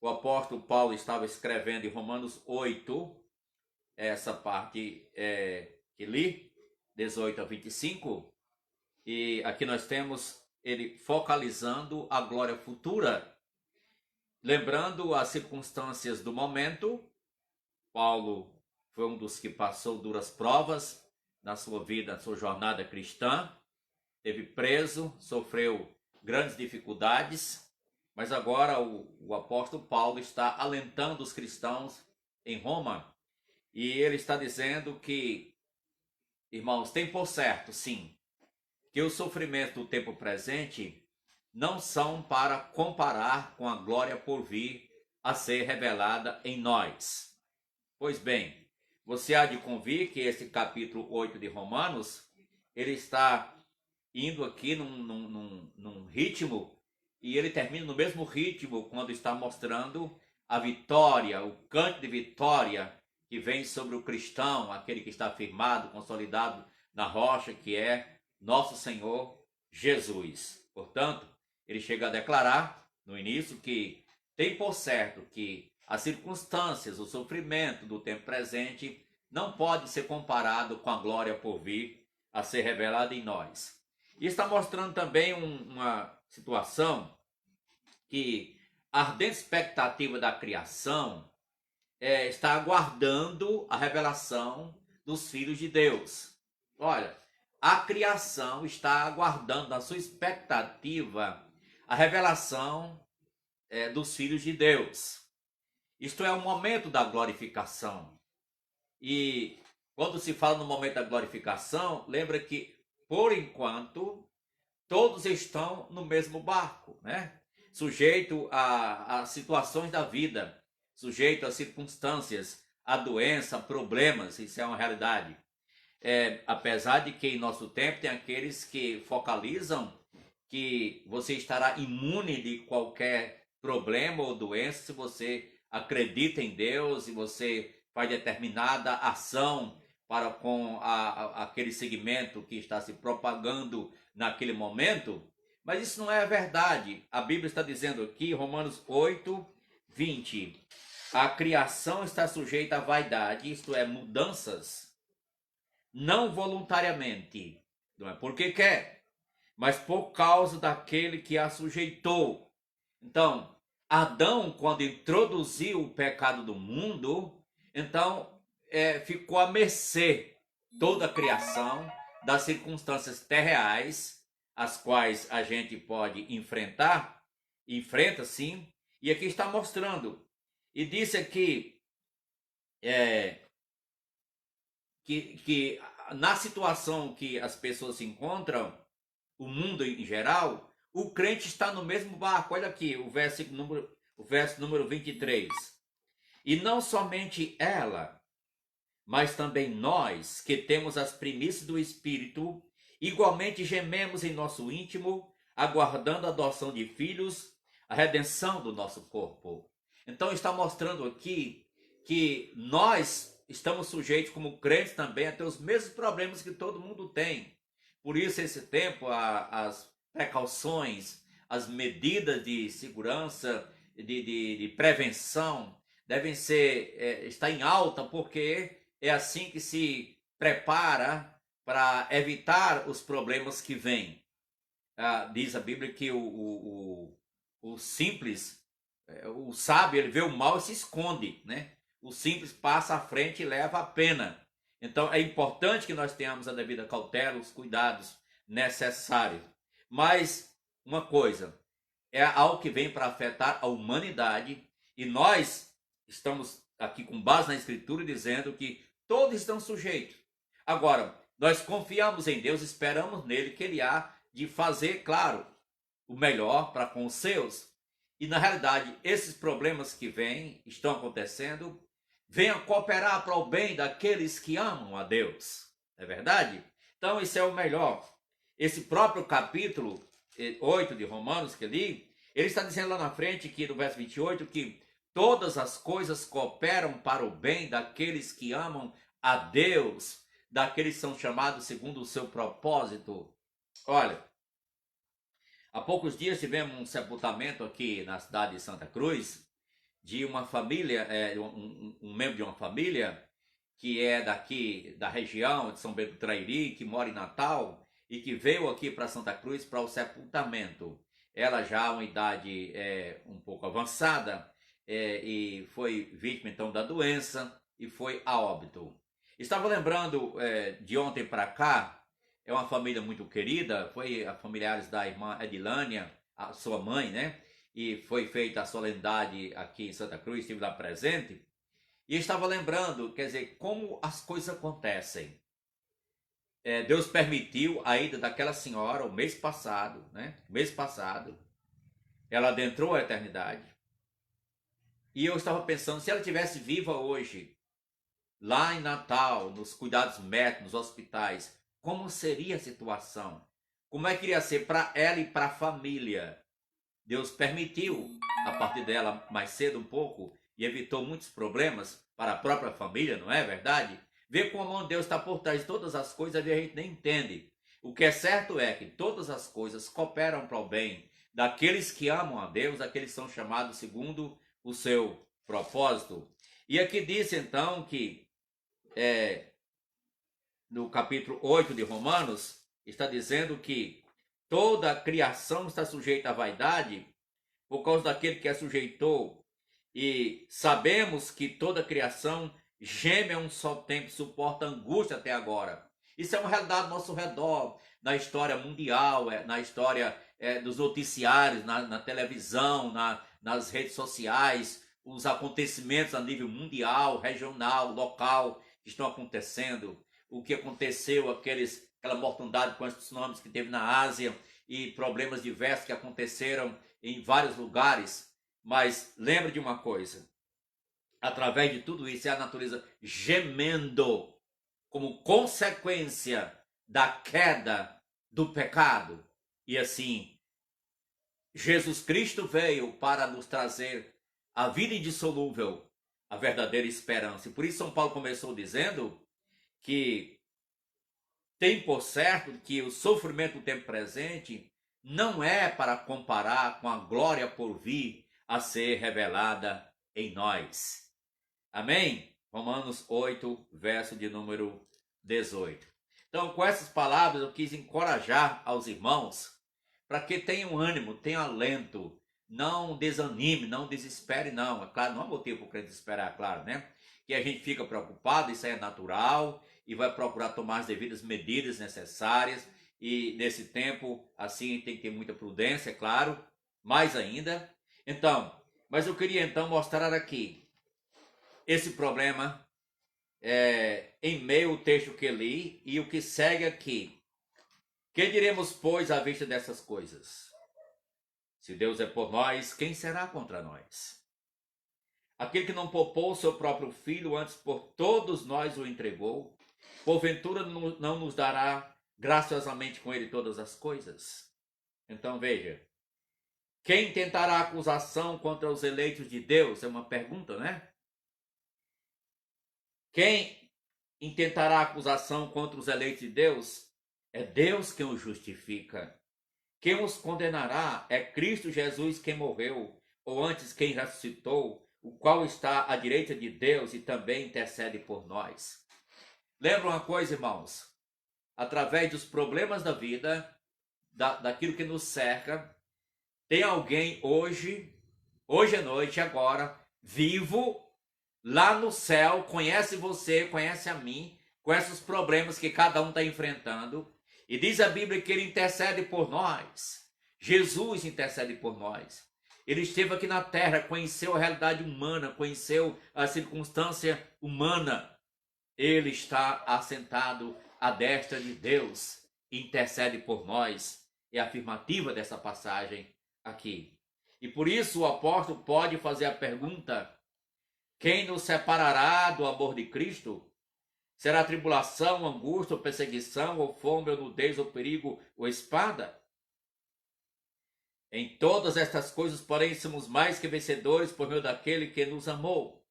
o apóstolo Paulo estava escrevendo em Romanos 8, essa parte que li, 18 a 25, e aqui nós temos ele focalizando a glória futura, lembrando as circunstâncias do momento. Paulo foi um dos que passou duras provas na sua vida, na sua jornada cristã, esteve preso, sofreu grandes dificuldades, mas agora o apóstolo Paulo está alentando os cristãos em Roma, e ele está dizendo que, irmãos, tem por certo, sim, que os sofrimentos do tempo presente não são para comparar com a glória por vir a ser revelada em nós. Pois bem, você há de convir que esse capítulo 8 de Romanos, ele está indo aqui num ritmo, e ele termina no mesmo ritmo quando está mostrando a vitória, o canto de vitória que vem sobre o cristão, aquele que está firmado, consolidado na rocha, que é nosso Senhor Jesus. Portanto, ele chega a declarar no início que tem por certo que as circunstâncias, o sofrimento do tempo presente não pode ser comparado com a glória por vir a ser revelada em nós. E está mostrando também uma situação que a ardente expectativa da criação está aguardando a revelação dos filhos de Deus. Olha, a criação está aguardando na sua expectativa a revelação dos filhos de Deus. Isto é o momento da glorificação. E quando se fala no momento da glorificação, lembra que, por enquanto, todos estão no mesmo barco, né? Sujeito a situações da vida, sujeito a circunstâncias, a doença, a problemas, isso é uma realidade. Apesar de que em nosso tempo tem aqueles que focalizam que você estará imune de qualquer problema ou doença se você acredita em Deus e você faz determinada ação para com aquele segmento que está se propagando naquele momento. Mas isso não é verdade. A Bíblia está dizendo aqui, Romanos 8, 20, a criação está sujeita à vaidade, isto é, mudanças, não voluntariamente, não é porque quer, mas por causa daquele que a sujeitou. Então, Adão, quando introduziu o pecado do mundo, então ficou à mercê toda a criação das circunstâncias terreais, as quais a gente pode enfrentar, enfrenta sim, e aqui está mostrando. E disse aqui que na situação que as pessoas se encontram, o mundo em geral, o crente está no mesmo barco. Olha aqui o verso número 23. E não somente ela, mas também nós, que temos as primícias do Espírito, igualmente gememos em nosso íntimo, aguardando a adoção de filhos, a redenção do nosso corpo. Então está mostrando aqui que nós estamos sujeitos como crentes também a ter os mesmos problemas que todo mundo tem. Por isso esse tempo, as precauções, as medidas de segurança, de prevenção, devem estar em alta, porque é assim que se prepara para evitar os problemas que vêm. Diz a Bíblia que o simples, o sábio, ele vê o mal e se esconde, né? O simples passa à frente e leva a pena. Então é importante que nós tenhamos a devida cautela, os cuidados necessários. Mas uma coisa, é algo que vem para afetar a humanidade, e nós estamos aqui com base na Escritura dizendo que todos estão sujeitos. Agora, nós confiamos em Deus, esperamos nele que ele há de fazer, claro, o melhor para com os seus. E na realidade, esses problemas que estão acontecendo, venham cooperar para o bem daqueles que amam a Deus. É verdade? Então isso é o melhor. Esse próprio capítulo 8 de Romanos que li, ele está dizendo lá na frente, que no verso 28, que todas as coisas cooperam para o bem daqueles que amam a Deus, daqueles que são chamados segundo o seu propósito. Olha, há poucos dias tivemos um sepultamento aqui na cidade de Santa Cruz, de uma família, um membro de uma família que é daqui da região de São Bento do Trairi, que mora em Natal e que veio aqui para Santa Cruz para o sepultamento. Ela já uma idade um pouco avançada e foi vítima então da doença e foi a óbito. Estava lembrando de ontem para cá, é uma família muito querida, foi a familiares da irmã Edilânia, a sua mãe, né? E foi feita a solenidade aqui em Santa Cruz, estive lá presente, e estava lembrando, quer dizer, como as coisas acontecem. Deus permitiu a ida daquela senhora o mês passado, né? Mês passado, ela adentrou a eternidade. E eu estava pensando, se ela estivesse viva hoje, lá em Natal, nos cuidados médicos, nos hospitais, como seria a situação? Como é que iria ser para ela e para a família? Deus permitiu a partir dela mais cedo um pouco e evitou muitos problemas para a própria família, não é verdade? Ver como a mão de Deus está por trás de todas as coisas e a gente nem entende. O que é certo é que todas as coisas cooperam para o bem daqueles que amam a Deus, daqueles que são chamados segundo o seu propósito. E aqui diz então que no capítulo 8 de Romanos, está dizendo que toda a criação está sujeita à vaidade por causa daquele que a sujeitou. E sabemos que toda a criação geme a um só tempo, suporta angústia até agora. Isso é uma realidade ao nosso redor, na história mundial, na história dos noticiários, na televisão, nas redes sociais, os acontecimentos a nível mundial, regional, local que estão acontecendo. O que aconteceu, aquela mortandade com os tsunamis que teve na Ásia e problemas diversos que aconteceram em vários lugares. Mas lembre de uma coisa, através de tudo isso é a natureza gemendo como consequência da queda do pecado. E assim, Jesus Cristo veio para nos trazer a vida indissolúvel, a verdadeira esperança. E por isso São Paulo começou dizendo que tem por certo que o sofrimento do tempo presente não é para comparar com a glória por vir a ser revelada em nós. Amém? Romanos 8, verso de número 18. Então, com essas palavras, eu quis encorajar aos irmãos para que tenham ânimo, tenham alento, não desanime, não desespere, não. É claro, não há motivo para o crente desesperar, claro, né? Que a gente fica preocupado, isso aí é natural, e vai procurar tomar as devidas medidas necessárias. E nesse tempo, assim, tem que ter muita prudência, é claro, mais ainda. Então, mas eu queria então mostrar aqui esse problema em meio ao texto que li e o que segue aqui. Que diremos, pois, à vista dessas coisas? Se Deus é por nós, quem será contra nós? Aquele que não poupou o seu próprio filho, antes por todos nós o entregou, porventura não nos dará graciosamente com ele todas as coisas? Então veja, quem tentará acusação contra os eleitos de Deus? É uma pergunta, né? Quem intentará acusação contra os eleitos de Deus? É Deus quem os justifica. Quem os condenará é Cristo Jesus quem morreu, ou antes quem ressuscitou, o qual está à direita de Deus e também intercede por nós. Lembra uma coisa, irmãos? Através dos problemas da vida, daquilo que nos cerca, tem alguém hoje à noite, agora, vivo, lá no céu, conhece você, conhece a mim, conhece os problemas que cada um está enfrentando. E diz a Bíblia que ele intercede por nós. Jesus intercede por nós. Ele esteve aqui na terra, conheceu a realidade humana, conheceu a circunstância humana. Ele está assentado à destra de Deus, intercede por nós. É a afirmativa dessa passagem aqui. E por isso o apóstolo pode fazer a pergunta: quem nos separará do amor de Cristo? Será tribulação, angústia, ou perseguição, ou fome, ou nudez, ou perigo, ou espada? Em todas estas coisas, porém, somos mais que vencedores por meio daquele que nos amou.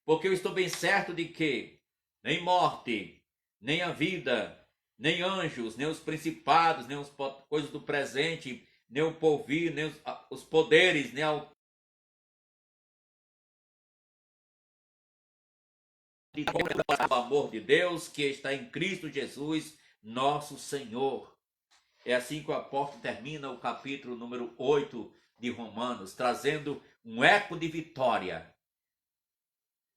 Porque eu estou bem certo de que nem morte, nem a vida, nem anjos, nem os principados, nem as coisas do presente, nem o porvir, nem os poderes, nem a o amor de Deus que está em Cristo Jesus, nosso Senhor. É assim que o apóstolo termina o capítulo número 8 de Romanos, trazendo um eco de vitória,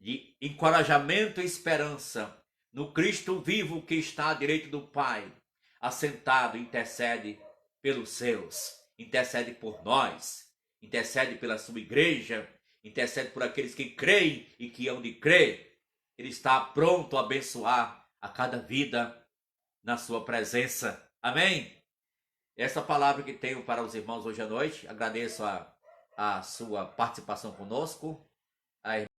de encorajamento e esperança no Cristo vivo que está à direita do Pai, assentado, intercede pelos seus, intercede por nós, intercede pela sua igreja, intercede por aqueles que creem e que hão de crer. Ele está pronto a abençoar a cada vida na sua presença. Amém? Essa palavra que tenho para os irmãos hoje à noite. Agradeço a sua participação conosco. A